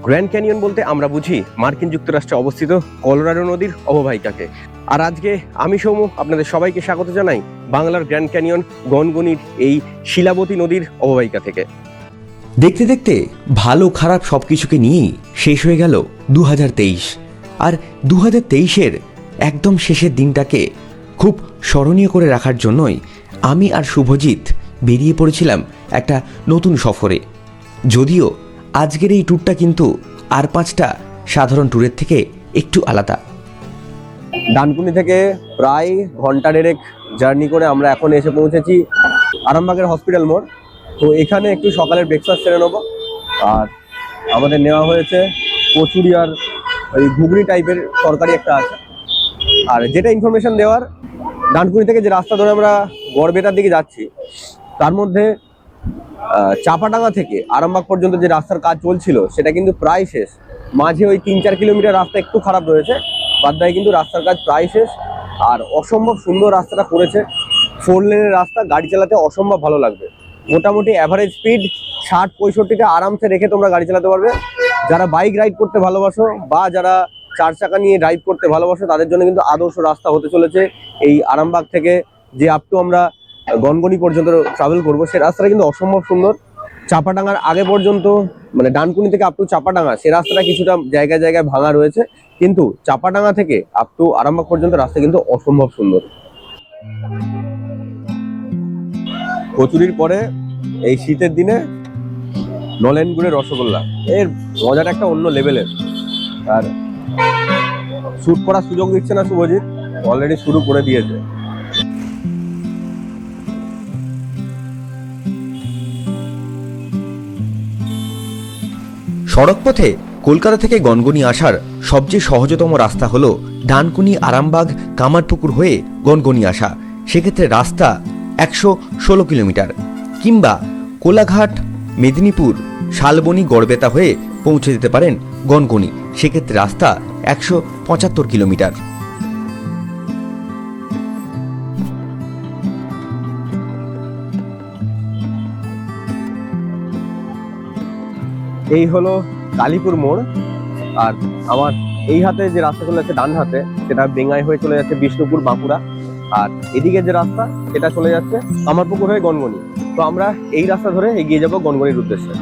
Grand canyon বলতে আমরা বুঝি মার্কিন যুক্তরাষ্ট্রে অবস্থিত কলোরাডো নদীর অববাহিকাকে। আর আজকে আমি সৌম্য আপনাদের সবাইকে স্বাগত জানাই বাংলার গ্র্যান্ড ক্যানিয়ন গনগনির এই শিলাবতী নদীর অববাহিকা থেকে। দেখতে দেখতে ভালো খারাপ সবকিছুকে নিয়েই শেষ হয়ে গেল 2023। আর 2023-এর একদম শেষের দিনটাকে খুব স্মরণীয় করে রাখার জন্যই আমি আর শুভজিৎ বেরিয়ে পড়েছিলাম একটা নতুন সফরে। যদিও আজকের এই ট্যুরটা কিন্তু আর 5টা সাধারণ ট্যুরের থেকে একটু আলাদা। ডানকুনি থেকে প্রায় ঘন্টা দেড়েক জার্নি করে আমরা এখন এসে পৌঁছেছি আরামবাগের হসপিটাল মোড়। তো এখানে একটু সকালের ব্রেকফাস্ট সেরে নেবো। আর আমাদের নেওয়া হয়েছে কচুরি আর ওই ঘুগনি টাইপের তরকারি একটা আছে। আর যেটা ইনফরমেশন দেওয়ার, ডানকুনি থেকে যে রাস্তা ধরে আমরা গড়বেতার দিকে যাচ্ছি তার মধ্যে চাপাডাঙ্গা থেকে আরামবাগ পর্যন্ত যে রাস্তার কাজ চলছিল সেটা কিন্তু প্রায় শেষ। মাঝে ওই 3-4 কিলোমিটার রাস্তা একটু খারাপ রয়েছে, বাদ বাকি কিন্তু রাস্তার কাজ প্রায় শেষ। আর অসম্ভব সুন্দর রাস্তাটা করেছে, 4 লেনের রাস্তা, গাড়ি চালাতে অসম্ভব ভালো লাগবে। মোটামুটি অ্যাভারেজ স্পিড 60-65টা আরামসে রেখে তোমরা গাড়ি চালাতে পারবে। যারা বাইক রাইড করতে ভালোবাসো বা যারা 4 চাকা নিয়ে ড্রাইভ করতে ভালোবাসো তাদের জন্য কিন্তু আদর্শ রাস্তা হতে চলেছে এই আরামবাগ থেকে যে আপ টু আমরা গনগনি পর্যন্ত ট্রাভেল করবো। সে রাস্তাটা কিন্তু অসম্ভব সুন্দর। চাপাডাঙ্গার আগে পর্যন্ত মানে ডানকুনি থেকে আপ টু চাপাডাঙ্গা সে রাস্তাটা কিছুটা জায়গায় জায়গায় ভাঙা রয়েছে, কিন্তু চাপাডাঙ্গা থেকে আপ টু আরামবাগ পর্যন্ত রাস্তা কিন্তু অসম্ভব সুন্দর। কচুরির পরে এই শীতের দিনে নলেন গুড়ের রসগোল্লা, এর মজাটা একটা অন্য লেভেলের। আর শুট করার সুযোগ দিচ্ছে না শুভজিৎ, অলরেডি শুরু করে দিয়েছে। সড়কপথে কলকাতা থেকে গনগনি আসার সবচেয়ে সহজতম রাস্তা হলো ডানকুনি আরামবাগ কামারপুকুর হয়ে গনগনি আসা। সেক্ষেত্রে রাস্তা 116 কিলোমিটার, কিংবা কোলাঘাট, মেদিনীপুর, শালবনী, গড়বেতা হয়ে পৌঁছে যেতে পারেন গনগনি। সেক্ষেত্রে রাস্তা 175 কিলোমিটার। এই হলো কালীপুর মোড়। আর আমার এই হাতে যে রাস্তা চলে যাচ্ছে ডান হাতে, সেটা বেঙ্গাই হয়ে চলে যাচ্ছে বিষ্ণুপুর, বাঁকুড়া। আর এদিকে যে রাস্তা সেটা চলে যাচ্ছে কামারপুকুর হয়ে গনগনি। তো আমরা এই রাস্তা ধরে এগিয়ে যাব গনগনির উদ্দেশ্যে।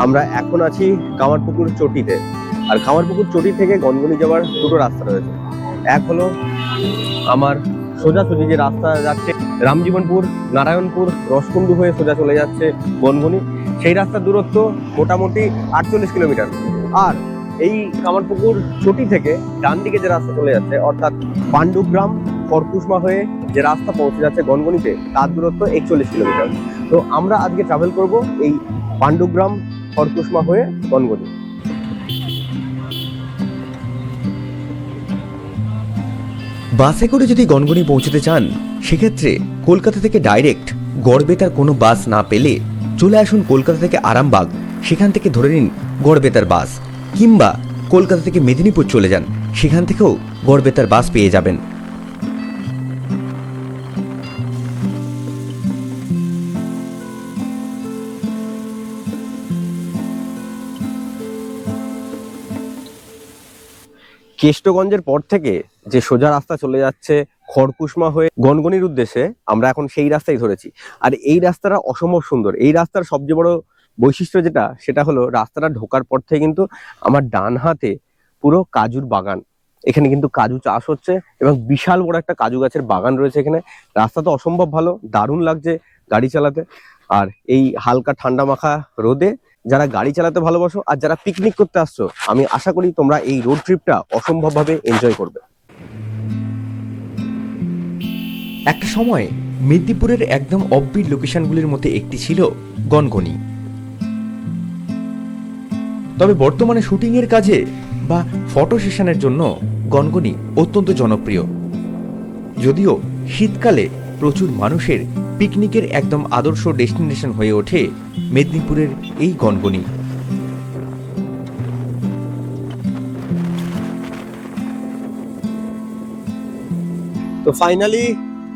আমরা এখন আছি কামারপুকুর চটিতে। আর কামারপুকুর চটি থেকে গনগনি যাওয়ার দুটো রাস্তা রয়েছে। এক হলো আমার সোজাসুজি যে রাস্তা যাচ্ছে রামজীবনপুর, নারায়ণপুর, রসকুন্ডু হয়ে সোজা চলে যাচ্ছে গনগনি, সেই রাস্তার দূরত্ব মোটামুটি 48 কিলোমিটার। আর এই কামারপুকুর চটি থেকে ডান দিকে যে রাস্তা চলে যাচ্ছে অর্থাৎ পাণ্ডুগ্রাম, খড়কুসমা হয়ে যে রাস্তা পৌঁছে যাচ্ছে গনগনিতে, তার দূরত্ব 41 কিলোমিটার। তো আমরা আজকে ট্রাভেল করব এই পাণ্ডুগ্রাম, খড়কুসমা হয়ে গনগনি। বাসে করে যদি গনগনি পৌঁছতে চান, সেক্ষেত্রে কলকাতা থেকে ডাইরেক্ট গড়বেতার কোনো বাস না পেলে চলে আসুন কলকাতা থেকে আরামবাগ, সেখান থেকে ধরে নিন গড়বেতার বাস। কিংবা কলকাতা থেকে মেদিনীপুর চলে যান, সেখান থেকেও গড়বেতার বাস পেয়ে যাবেন। কেষ্টগঞ্জের পর থেকে যে সোজা রাস্তা চলে যাচ্ছে খড়কুসমা হয়ে গনগনির উদ্দেশ্যে, আমরা এখন সেই রাস্তাই ধরেছি। আর এই রাস্তাটা অসম্ভব সুন্দর। এই রাস্তার সবচেয়ে বড় বৈশিষ্ট্য সেটা হলো রাস্তাটা ঢোকার পর থেকে কিন্তু আমার ডান হাতে পুরো কাজুর বাগান। এখানে কিন্তু কাজু চাষ হচ্ছে এবং বিশাল বড় একটা কাজু গাছের বাগান রয়েছে এখানে। রাস্তা তো অসম্ভব ভালো, দারুণ লাগছে গাড়ি চালাতে। আর এই হালকা ঠান্ডা মাখা রোদে যারা গাড়ি চালাতে ভালোবাসো আর যারা পিকনিক করতে আসছো, আমি আশা করি তোমরা এই রোড ট্রিপটা অসম্ভবভাবে এনজয় করবে। একটা সময় মেদিনীপুরের একদম অফবিট লোকেশনগুলির মধ্যে একটি ছিল গনগনি। তবে বর্তমানে শুটিংয়ের কাজে বা ফটো সেশনের জন্য গনগনি অত্যন্ত জনপ্রিয়। যদিও শীতকালে প্রচুর মানুষের পিকনিকের একদম আদর্শ ডেস্টিনেশন হয়ে ওঠে মেদিনীপুরের এই গনগনি। তো ফাইনালি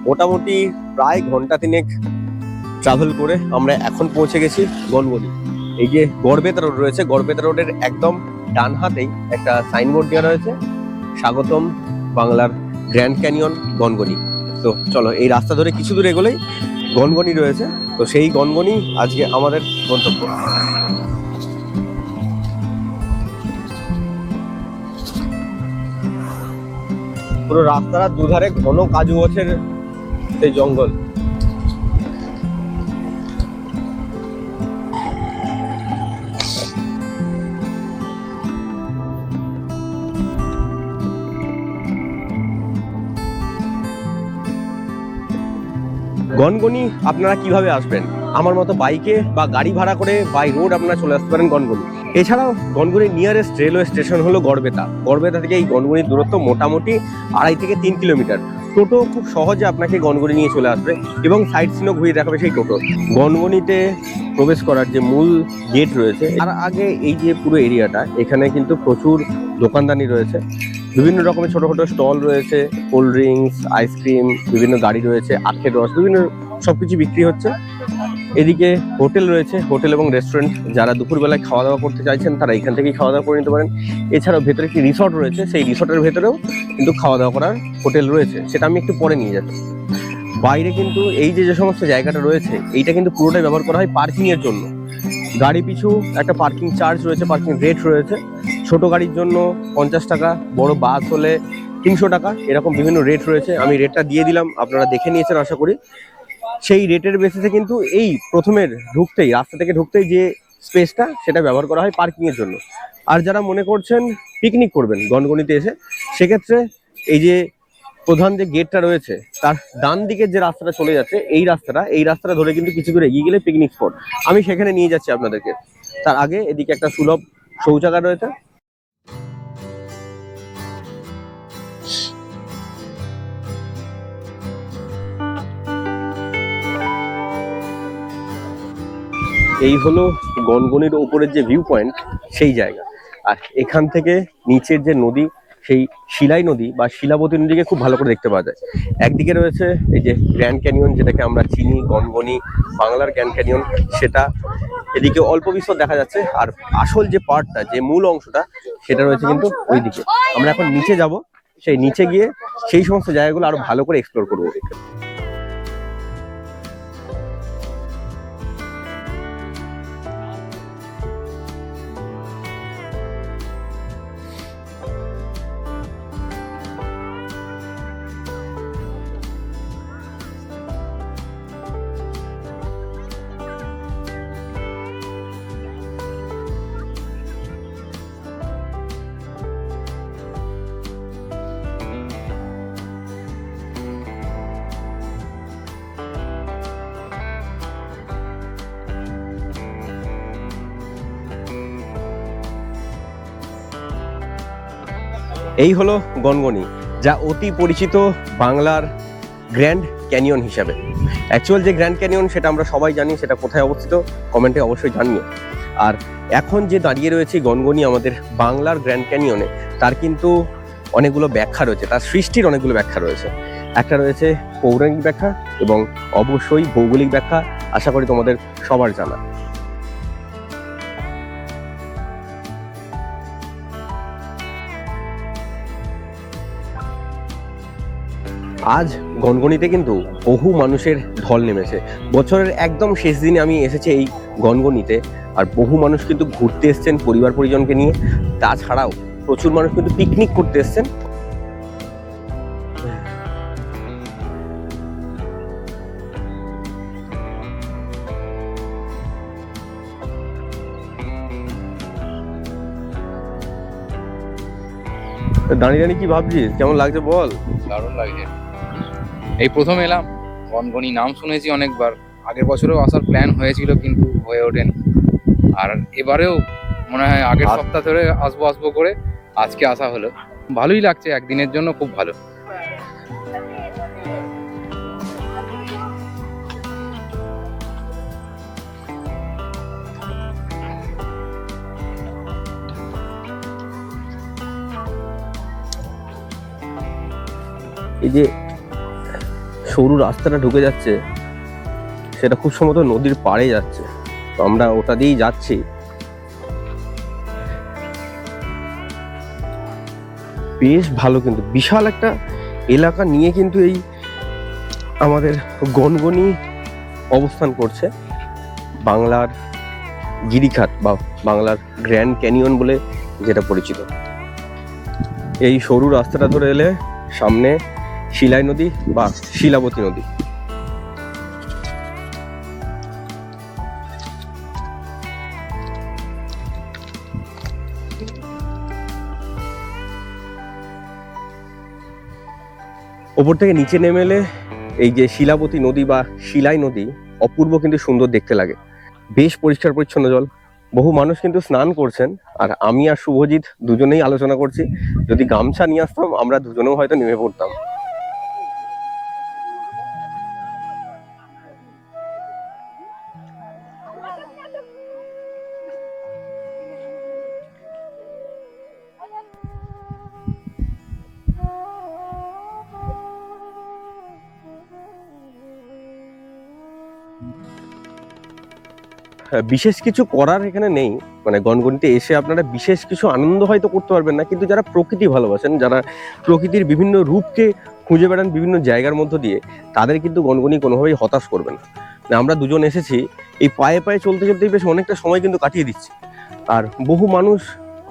মোটামুটি প্রায় ঘন্টা তিনেক ট্রাভেল করে আমরা এখন পৌঁছে গেছি গনগনি। এই যে গড়বেতা রোড রয়েছে, গড়বেতা রোডের একদম ডান হাতেই একটা সাইনবোর্ড দেওয়া রয়েছে, স্বাগতম বাংলার গ্র্যান্ড ক্যানিয়ন গনগনি। তো চলো, এই রাস্তা ধরে কিছু দূর এগোলেই গনগনি রয়েছে। তো সেই গনগনি আজকে আমাদের গন্তব্য। পুরো রাস্তার দুধারে ঘন কাজু গাছের সেই জঙ্গল। গনগনি আপনারা কিভাবে আসবেন? আমার মতো বাইকে বা গাড়ি ভাড়া করে বাই রোড আপনারা চলে আসতে পারেন গনগনি। এছাড়াও গনগনির নিয়ারেস্ট রেলওয়ে স্টেশন হলো গড়বেতা। গড়বেতা থেকে এই গনগনির দূরত্ব মোটামুটি 2.5 থেকে 3 কিলোমিটার। টোটো খুব সহজে আপনাকে গনগনি নিয়ে চলে আসবে এবং সাইট সিনও ঘুরিয়ে দেখাবে সেই টোটো। গনগনিতে প্রবেশ করার যে মূল গেট রয়েছে, তার আগে এই যে পুরো এরিয়াটা, এখানে কিন্তু প্রচুর দোকানদানি রয়েছে। বিভিন্ন রকমের ছোট ছোট স্টল রয়েছে, কোল্ড ড্রিঙ্কস, আইসক্রিম, বিভিন্ন গাড়ি রয়েছে, আখের রস, বিভিন্ন সবকিছু বিক্রি হচ্ছে। এদিকে হোটেল রয়েছে, হোটেল এবং রেস্টুরেন্ট। যারা দুপুরবেলায় খাওয়া দাওয়া করতে চাইছেন তারা এখান থেকেই খাওয়া দাওয়া করে নিতে পারেন। এছাড়াও ভেতরে একটি রিসর্ট রয়েছে, সেই রিসর্টের ভেতরেও কিন্তু খাওয়া দাওয়া করার হোটেল রয়েছে, সেটা আমি একটু পরে নিয়ে যাচ্ছি। বাইরে কিন্তু এই যে সমস্ত জায়গাটা রয়েছে, এইটা কিন্তু পুরোটাই ব্যবহার করা হয় পার্কিং এর জন্য। গাড়ি পিছু একটা পার্কিং চার্জ রয়েছে, পার্কিং রেট রয়েছে। ছোট গাড়ির জন্য 50 টাকা, বড় বাস হলে 300 টাকা, এরকম বিভিন্ন রেট রয়েছে। আমি রেটটা দিয়ে দিলাম, আপনারা দেখে নিয়েছেন আশা করি। সেই রেটের বেসিসে কিন্তু এই প্রথমের ঢুকতেই, রাস্তা থেকে ঢুকতেই যে স্পেসটা, সেটা ব্যবহার করা হয় পার্কিং এর জন্য। আর যারা মনে করছেন পিকনিক করবেন গনগনিতে এসে, সেক্ষেত্রে এই যে প্রধান যে গেটটা রয়েছে তার ডান দিকের যে রাস্তাটা চলে যাচ্ছে, এই রাস্তাটা ধরে কিন্তু কিছু দূর এগিয়ে গেলে পিকনিক স্পট, আমি সেখানে নিয়ে যাচ্ছি আপনাদেরকে। তার আগে এদিকে একটা সুলভ শৌচাগার রয়েছে। এই হলো গনগনির উপরের যে ভিউ পয়েন্ট, সেই জায়গা। আর এখান থেকে নিচের যে নদী, সেই শিলাই নদী বা শিলাবতী নদীকে খুব ভালো করে দেখতে পাওয়া যায়। একদিকে রয়েছে এই যে গ্র্যান্ড ক্যানিয়ন, যেটাকে আমরা চিনি গনগনি বাংলার গ্র্যান্ড ক্যানিয়ন, সেটা এদিকে অল্প বিস্তর দেখা যাচ্ছে। আর আসল যে পার্টটা, যে মূল অংশটা, সেটা রয়েছে কিন্তু ওইদিকে। আমরা এখন নিচে যাব, সেই নিচে গিয়ে সেই সমস্ত জায়গাগুলো আরো ভালো করে এক্সপ্লোর করবো। এই হলো গনগনি, যা অতি পরিচিত বাংলার গ্র্যান্ড ক্যানিয়ন হিসাবে। অ্যাকচুয়াল যে গ্র্যান্ড ক্যানিয়ন সেটা আমরা সবাই জানি, সেটা কোথায় অবস্থিত কমেন্টে অবশ্যই জানিও। আর এখন যে দাঁড়িয়ে রয়েছে গনগনি আমাদের বাংলার গ্র্যান্ড ক্যানিয়নে, তার কিন্তু অনেকগুলো ব্যাখ্যা রয়েছে, তার সৃষ্টির অনেকগুলো ব্যাখ্যা রয়েছে। একটা রয়েছে পৌরাণিক ব্যাখ্যা এবং অবশ্যই ভৌগোলিক ব্যাখ্যা, আশা করি তোমাদের সবার জানা। আজ গনগনিতে কিন্তু বহু মানুষের ঢল নেমেছে। বছরের একদম শেষ দিনে আমি এসেছি এই গনগনিতে, আর বহু মানুষ কিন্তু ঘুরতে এসছেন পরিবার পরিজনকে নিয়ে। তাছাড়াও প্রচুর মানুষ কিন্তু পিকনিক করতে এসছেন। দাঁড়িয়ে দাঁড়িয়ে কি ভাবছিস, কেমন লাগছে বল? দারুণ লাগছে। এই প্রথম এলাম গনগনি, নাম শুনেছি অনেকবার, আগের বছরেও আসার প্ল্যান হয়েছিল কিন্তু হয়ে ওঠেনি। আর এবারেও মনে হয় আগের সপ্তাহ ধরে আসবো করে আজকে আসা হলো। ভালোই লাগছে, একদিনের জন্য খুব ভালো। এই যে সরু রাস্তাটা ঢুকে যাচ্ছে, সেটা খুব সম্ভবত নদীর পাড়ে যাচ্ছে। তো আমরা ওটা দিয়েই যাচ্ছি। বেশ ভালো, কিন্তু বিশাল একটা এলাকা নিয়ে কিন্তু এই আমাদের গনগনি অবস্থান করছে। বাংলার গিরিখাত বা বাংলার গ্র্যান্ড ক্যানিয়ন বলে যেটা পরিচিত। এই সরু রাস্তাটা ধরে এলে সামনে শিলাই নদী বা শিলাবতী নদী। ওপর থেকে নিচে নেমে এলে এই যে শিলাবতী নদী বা শিলাই নদী অপূর্ব কিন্তু সুন্দর দেখতে লাগে। বেশ পরিষ্কার পরিচ্ছন্ন জল, বহু মানুষ কিন্তু স্নান করছেন। আর আমি আর শুভজিৎ দুজনেই আলোচনা করছি, যদি গামছা নিয়ে আসতাম আমরা দুজনেও হয়তো নেমে পড়তাম। বিশেষ কিছু করার এখানে নেই, মানে গনগনিতে এসে আপনারা বিশেষ কিছু আনন্দ হয়তো করতে পারবেন না, কিন্তু যারা প্রকৃতি ভালোবাসেন, যারা প্রকৃতির বিভিন্ন রূপকে খুঁজে বেড়ান বিভিন্ন জায়গার মধ্য দিয়ে, তাদের কিন্তু গনগনি কোনোভাবেই হতাশ করবে না। আমরা দুজন এসেছি, এই পায়ে পায়ে চলতে চলতেই বেশ অনেকটা সময় কিন্তু কাটিয়ে দিচ্ছি। আর বহু মানুষ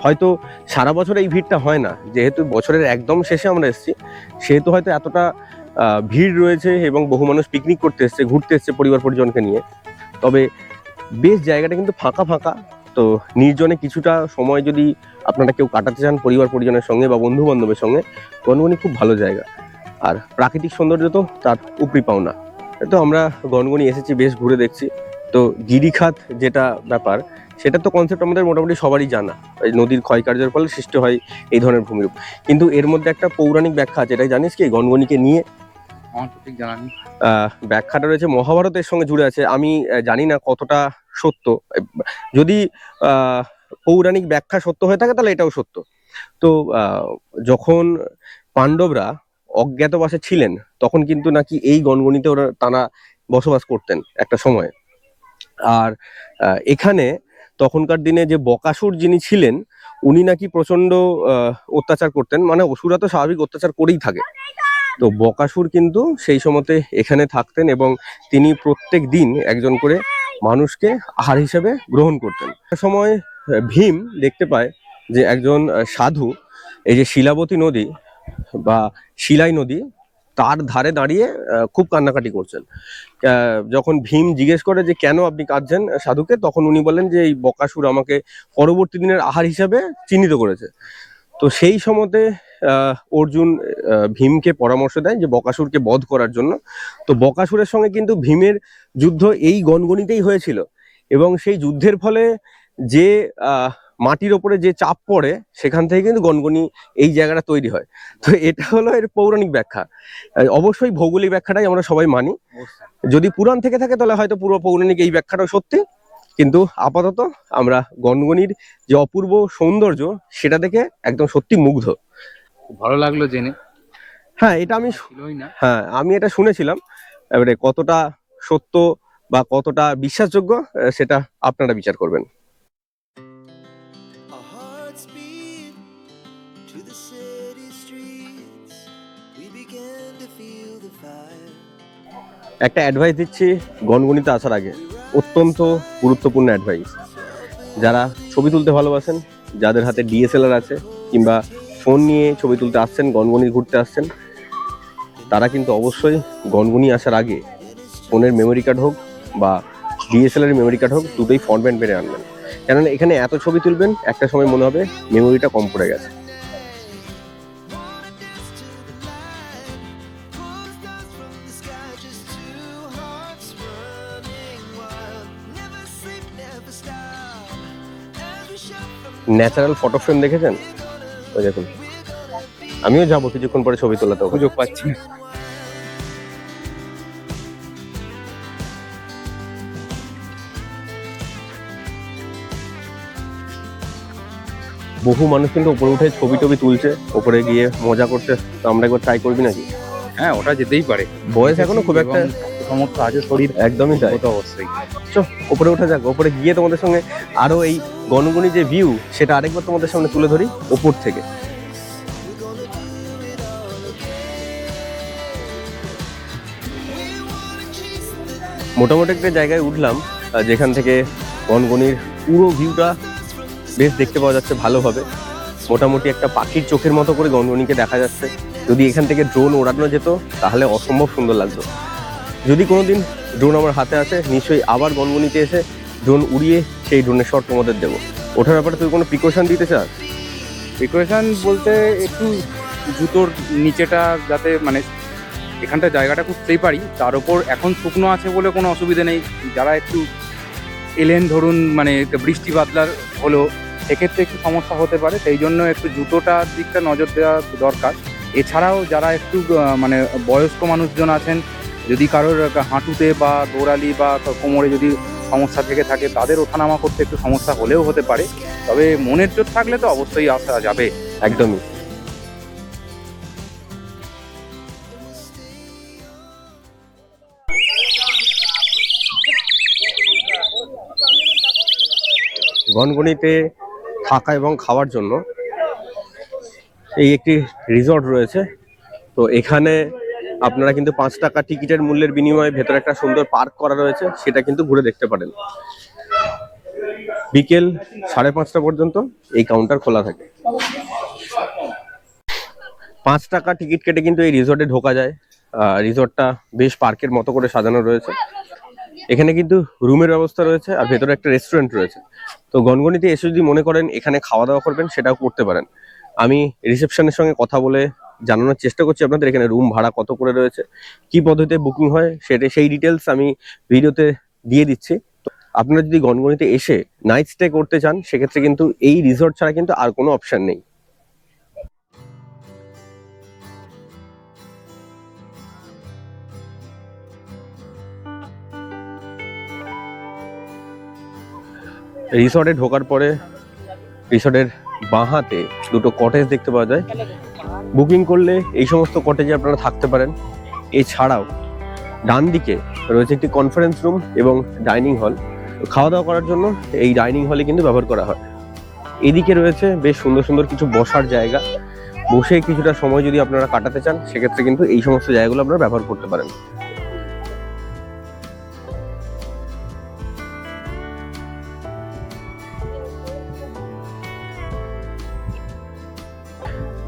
হয়তো সারা বছর এই ভিড়টা হয় না, যেহেতু বছরের একদম শেষে আমরা এসেছি সেহেতু হয়তো এতটা ভিড় রয়েছে এবং বহু মানুষ পিকনিক করতে এসছে, ঘুরতে এসছে পরিবার পরিজনকে নিয়ে। তবে বেশ জায়গাটা কিন্তু ফাঁকা ফাঁকা। তো নির্জনে কিছুটা সময় যদি আপনারা কেউ কাটাতে চান পরিবার পরিজনের সঙ্গে বা বন্ধু বান্ধবের সঙ্গে, গনগনি খুব ভালো জায়গা। আর প্রাকৃতিক সৌন্দর্য তো তার উপরি পাওনা। তো আমরা গনগনি এসেছি, বেশ ঘুরে দেখছি। তো গিরিখাত যেটা ব্যাপার, সেটা তো কনসেপ্ট আমাদের মোটামুটি সবারই জানা। এই নদীর ক্ষয়কার্যের ফলে সৃষ্টি হয় এই ধরনের ভূমিরূপ। কিন্তু এর মধ্যে একটা পৌরাণিক ব্যাখ্যা আছে, এটাই জানিস কি গনগনিকে নিয়ে? আমার তো ঠিক জানা নেই। ব্যাখ্যাটা রয়েছে মহাভারতের সঙ্গে জুড়ে আছে। আমি জানি না কতটা সত্য। যদি পৌরাণিক ব্যাখ্যা সত্য হয়ে থাকে তাহলে এটাও সত্য। তো যখন পাণ্ডবরা অজ্ঞাতবাসে ছিলেন, তখন কিন্তু নাকি এই গনগনিতে তারা বসবাস করতেন একটা সময়। আর এখানে তখনকার দিনে যে বকাসুর যিনি ছিলেন, উনি নাকি প্রচন্ড অত্যাচার করতেন। মানে অসুরা তো স্বাভাবিক অত্যাচার করেই থাকে। তো বকাসুর কিন্তু সেই সময়তে এখানে থাকতেন এবং তিনি প্রত্যেক দিন একজন করে মানুষকে আহার হিসেবে গ্রহণ করতেন। একটা সময় ভীম দেখতে পায় যে একজন সাধু এই যে শিলাবতী নদী বা শিলাই নদী তার ধারে দাঁড়িয়ে খুব কান্নাকাটি করছেন। যখন ভীম জিজ্ঞেস করে যে কেন আপনি কাঁদছেন সাধুকে, তখন উনি বলেন যে এই বকাসুর আমাকে পরবর্তী দিনের আহার হিসাবে চিহ্নিত করেছে। তো সেই সময়তে অর্জুন ভীমকে পরামর্শ দেয় যে বকাসুরকে বধ করার জন্য। তো বকাসুরের সঙ্গে কিন্তু ভীমের যুদ্ধ এই গনগনিতেই হয়েছিল এবং সেই যুদ্ধের ফলে যে মাটির ওপরে যে চাপ পড়ে, সেখান থেকে কিন্তু গনগনি এই জায়গাটা তৈরি হয়। তো এটা হলো এর পৌরাণিক ব্যাখ্যা। অবশ্যই ভৌগোলিক ব্যাখ্যাটাই আমরা সবাই মানি। যদি পুরাণ থেকে থাকে তাহলে হয়তো পুরো পৌরাণিক এই ব্যাখ্যাটাও সত্যি, কিন্তু আপাতত আমরা গনগনির যে অপূর্ব সৌন্দর্য সেটা দেখে একদম সত্যি মুগ্ধ। খুব ভালো লাগলো জেনে। হ্যাঁ, এটা আমি ছিলই না। আমি এটা শুনেছিলাম। এবারে কতটা সত্য বা কতটা বিশ্বাসযোগ্য সেটা আপনারা বিচার করবেন। Our hearts beat to the city streets. We began to feel the fire. একটা অ্যাডভাইস দিচ্ছি গনগনিতে আসার আগে, অত্যন্ত গুরুত্বপূর্ণ অ্যাডভাইস। যারা ছবি তুলতে ভালোবাসেন, যাদের হাতে ডিএসএলআর আছে কিংবা ফোন নিয়ে ছবি তুলতে আসছেন, গনগনি ঘুরতে আসছেন, তারা কিন্তু অবশ্যই গনগনি আসার আগে ফোনের মেমোরি কার্ড হোক বা ডিএসএলআর মেমোরি কার্ড হোক, দুটোই ফরম্যাট মেরে আনবেন। কেননা এখানে এত ছবি তুলবেন, একটা সময় মনে হবে মেমোরিটা কম পড়ে গেছে। ন্যাচারাল ফটো ফ্রেম দেখেছেন? ওই দেখুন, আমিও যাবো কিছুক্ষণ পরে ছবি তোলাতে, সুযোগ পাচ্ছি না। বহু মানুষ কিন্তু উপরে উঠে ছবি টবি তুলছে, উপরে গিয়ে মজা করছে। তো আমরা একবার ট্রাই করবি নাকি? হ্যাঁ ওটা যেতেই পারে, বয়স এখনো খুব একটা এবং সমর্থ আছে শরীর, একদমই তাই। ও তো অবশ্যই। চো উপরে উঠে যাক, উপরে গিয়ে তোমাদের সঙ্গে আরো এই গনগনি যে ভিউ সেটা আরেকবার তোমাদের সামনে তুলে ধরি উপর থেকে। মোটামুটি একটা জায়গায় উঠলাম যেখান থেকে গনগনির পুরো ভিউটা বেশ দেখতে পাওয়া যাচ্ছে ভালোভাবে। মোটামুটি একটা পাখির চোখের মতো করে গনগনিকে দেখা যাচ্ছে। যদি এখান থেকে ড্রোন ওড়ানো যেত তাহলে অসম্ভব সুন্দর লাগতো। যদি কোনোদিন ড্রোন আমার হাতে আসে নিশ্চয়ই আবার গনগনিতে এসে ড্রোন উড়িয়ে সেই ড্রোনের শট তোমাদের দেবো। ওঠার ব্যাপারে তুই কোনো প্রিকশন দিতে চাস? প্রিকশন বলতে একটু জুতোর নিচেটা যাতে মানে এখানটা জায়গাটা খুব স্লিপারি, তার উপর এখন শুকনো আছে বলে কোনো অসুবিধা নেই। যারা একটু এলেন ধরুন মানে বৃষ্টি বাদলার হলো, সেক্ষেত্রে একটু সমস্যা হতে পারে, সেই জন্য একটু জুতোটার দিকটা নজর দেওয়া দরকার। এছাড়াও যারা একটু মানে বয়স্ক মানুষজন আছেন, যদি কারোর হাঁটুতে বা গোড়ালি বা কোমরে যদি সমস্যা থেকে থাকে তাদের ওঠানামা করতে একটু সমস্যা হলেও হতে পারে, তবে মনের জোর থাকলে তো অবশ্যই আসা যাবে। একদমই। গনগনিতে থাকা এবং খাওয়ার জন্য এই একটি রিসর্ট রয়েছে। তো এখানে আপনারা কিন্তু 5 টাকা টিকিটের মূল্যের বিনিময়ে ভেতরে একটা সুন্দর পার্ক করা রয়েছে, সেটা কিন্তু ঘুরে দেখতে পারেন। বিকেল 5:30 পর্যন্ত এই কাউন্টার খোলা থাকে। 5 টাকা টিকিট কেটে কিন্তু এই রিসর্টে ঢোকা যায়। রিসর্টটা বেশ পার্কের মতো করে সাজানো রয়েছে। এখানে কিন্তু রুমের ব্যবস্থা রয়েছে আর ভেতরে একটা রেস্টুরেন্ট রয়েছে। তো গনগনিতে এসে যদি মনে করেন এখানে খাওয়া দাওয়া করবেন সেটাও করতে পারেন। আমি রিসেপশনের সঙ্গে কথা বলে জানানোর চেষ্টা করছি আপনাদের এখানে রুম ভাড়া কত করে রয়েছে, কি পদ্ধতিতে বুকিং হয় সেই ডিটেলস আমি ভিডিওতে দিয়ে দিচ্ছি। তো আপনারা যদি গনগনিতে এসে নাইট স্টে করতে চান সেক্ষেত্রে কিন্তু এই রিসর্ট ছাড়া কিন্তু আর কোনো অপশন নেই। রিসর্টে ঢোকার পরে রিসর্টের বাঁ হাতে দুটো কটেজ দেখতে পাওয়া যায়। বুকিং করলে এই সমস্ত কটেজে আপনারা থাকতে পারেন। এছাড়াও ডান দিকে রয়েছে একটি কনফারেন্স রুম এবং ডাইনিং হল। খাওয়া দাওয়া করার জন্য এই ডাইনিং হলে কিন্তু ব্যবহার করা হয়। এদিকে রয়েছে বেশ সুন্দর সুন্দর কিছু বসার জায়গা। বসে কিছুটা সময় যদি আপনারা কাটাতে চান সেক্ষেত্রে কিন্তু এই সমস্ত জায়গাগুলো আপনারা ব্যবহার করতে পারেন।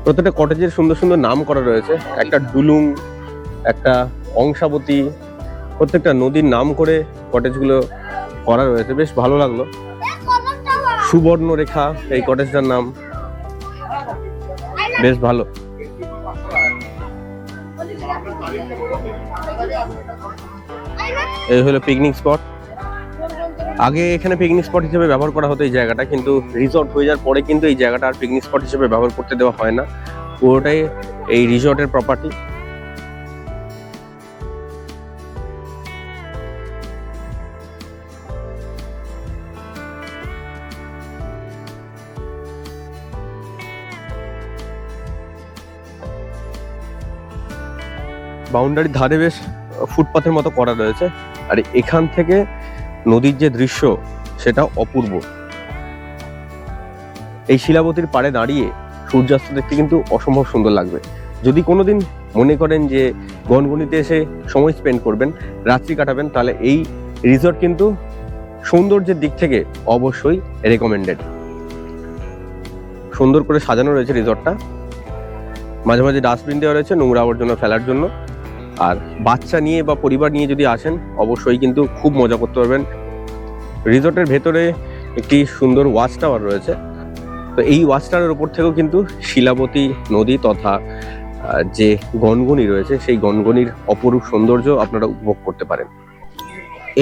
প্রত্যেকটা কটেজের সুন্দর সুন্দর নাম করা রয়েছে। একটা ডুলুং, একটা অংশাবতী, প্রত্যেকটা নদীর নাম করে কটেজগুলো করা রয়েছে, বেশ ভালো লাগলো। সুবর্ণরেখা এই কটেজটার নাম, বেশ ভালো। এই হলো পিকনিক স্পট। আগে এখানে পিকনিক স্পট হিসেবে ব্যবহার করা হতো এই জায়গাটা, কিন্তু রিসর্ট হয়ে যাওয়ার পরে কিন্তু এই জায়গাটা আর পিকনিক স্পট হিসেবে ব্যবহার করতে দেওয়া হয় না। পুরোটাই এই রিসর্টের প্রপার্টি। বাউন্ডারির ধারে বেশ ফুটপাথের মতো করা রয়েছে, আর এখান থেকে নদীর যে দৃশ্য সেটা অপূর্ব। এই শিলাবতীর পাড়ে দাঁড়িয়ে সূর্যাস্ত দেখতে কিন্তু অসম্ভব সুন্দর লাগবে। যদি কোনোদিন মনে করেন যে গনগনিতে এসে সময় স্পেন্ড করবেন, রাত্রি কাটাবেন, তাহলে এই রিসর্ট কিন্তু সৌন্দর্যের দিক থেকে অবশ্যই রেকমেন্ডেড। সুন্দর করে সাজানো রয়েছে রিসর্টটা। মাঝে মাঝে ডাস্টবিন দেওয়া রয়েছে নোংরা আবর্জনা ফেলার জন্য। আর বাচ্চা নিয়ে বা পরিবার নিয়ে যদি আসেন অবশ্যই কিন্তু খুব মজা করতে পারবেন। রিসর্টের ভেতরে একটি সুন্দর ওয়াচ টাওয়ার রয়েছে। তো এই ওয়াচ টাওয়ারের উপর থেকেও কিন্তু শিলাবতী নদী তথা যে গনগনি রয়েছে সেই গনগনির অপরূপ সৌন্দর্য আপনারা উপভোগ করতে পারেন।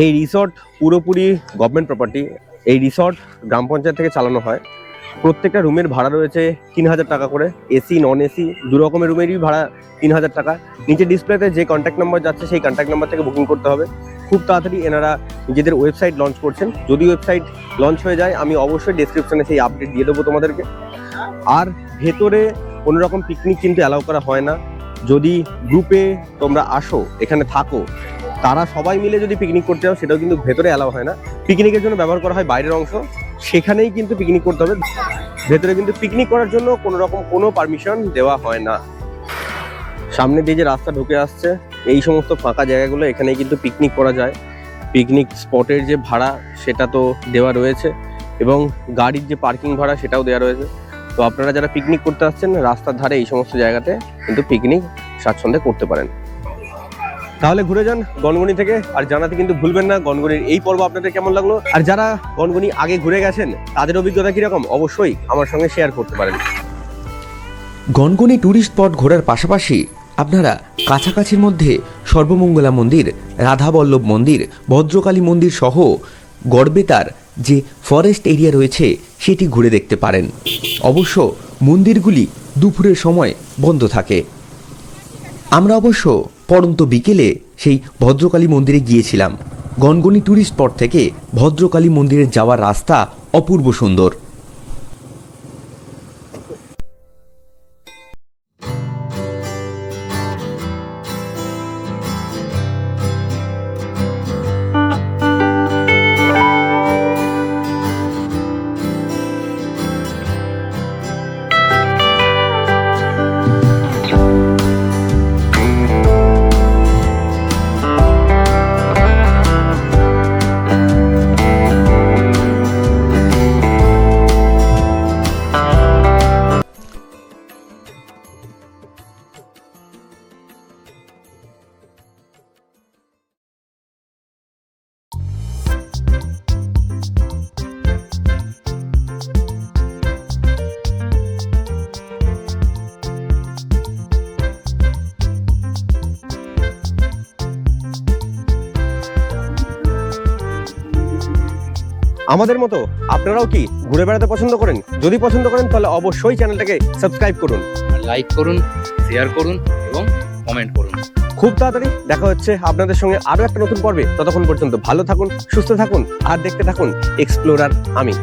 এই রিসর্ট পুরোপুরি গভর্নমেন্ট প্রপার্টি। এই রিসর্ট গ্রাম পঞ্চায়েত থেকে চালানো হয়। প্রত্যেকটা রুমের ভাড়া রয়েছে 3000 টাকা করে। এসি নন এসি দু রকমের রুমেরই ভাড়া 3000 টাকা। নিচে ডিসপ্লেতে যে কন্ট্যাক্ট নাম্বার যাচ্ছে সেই কন্ট্যাক্ট নাম্বার থেকে বুকিং করতে হবে। খুব তাড়াতাড়ি এনারা নিজেদের ওয়েবসাইট লঞ্চ করছেন। যদি ওয়েবসাইট লঞ্চ হয়ে যায় আমি অবশ্যই ডেসক্রিপশনে সেই আপডেট দিয়ে দেবো তোমাদেরকে। আর ভেতরে কোনোরকম পিকনিক কিন্তু অ্যালাউ করা হয় না। যদি গ্রুপে তোমরা আসো, এখানে থাকো, তারা সবাই মিলে যদি পিকনিক করতে যাও সেটাও কিন্তু ভেতরে অ্যালাউ হয় না। পিকনিকের জন্য ব্যবহার করা হয় বাইরের অংশ, সেখানেই কিন্তু পিকনিক করতে হবে। ভেতরে কিন্তু পিকনিক করার জন্য কোনো রকম কোনো পারমিশন দেওয়া হয় না। সামনে দিয়ে যে রাস্তা ঢুকে আসছে, এই সমস্ত ফাঁকা জায়গাগুলো এখানেই কিন্তু পিকনিক করা যায়। পিকনিক স্পটের যে ভাড়া সেটা তো দেওয়া রয়েছে, এবং গাড়ির যে পার্কিং ভাড়া সেটাও দেওয়া রয়েছে। তো আপনারা যারা পিকনিক করতে আসছেন, রাস্তার ধারে এই সমস্ত জায়গাতে কিন্তু পিকনিক স্বাচ্ছন্দ্যে করতে পারেন। তাহলে ঘুরে যান গনগনি থেকে, আর জানাতে কিন্তু ভুলবেন না গনগনির এই পর্ব আপনাদের কেমন লাগলো। আর যারা গনগনি আগে ঘুরে গেছেন তাদের অভিজ্ঞতা কিরকম অবশ্যই আমার সঙ্গে শেয়ার করতে পারেন। গনগনি ট্যুরিস্ট স্পট ঘোরার পাশাপাশি আপনারা কাছাকাছির মধ্যে সর্বমঙ্গলা মন্দির, রাধাবল্লভ মন্দির, ভদ্রকালী মন্দির সহ গড়বেতার যে ফরেস্ট এরিয়া রয়েছে সেটি ঘুরে দেখতে পারেন। অবশ্য মন্দিরগুলি দুপুরের সময় বন্ধ থাকে। আমরা অবশ্য পড়ন্ত বিকেলে সেই ভদ্রকালী মন্দিরে গিয়েছিলাম। গনগনি ট্যুরিস্ট স্পট থেকে ভদ্রকালী মন্দিরে যাওয়ার রাস্তা অপূর্ব সুন্দর। আমাদের মতো আপনারাও কি ঘুরে বেড়াতে পছন্দ করেন? যদি পছন্দ করেন তাহলে অবশ্যই চ্যানেলটাকে সাবস্ক্রাইব করুন, লাইক করুন, শেয়ার করুন এবং কমেন্ট করুন। খুব তাড়াতাড়ি দেখা হচ্ছে আপনাদের সঙ্গে আরো একটা নতুন পর্বে। ততক্ষণ পর্যন্ত ভালো থাকুন, সুস্থ থাকুন আর দেখতে থাকুন এক্সপ্লোরার আমি।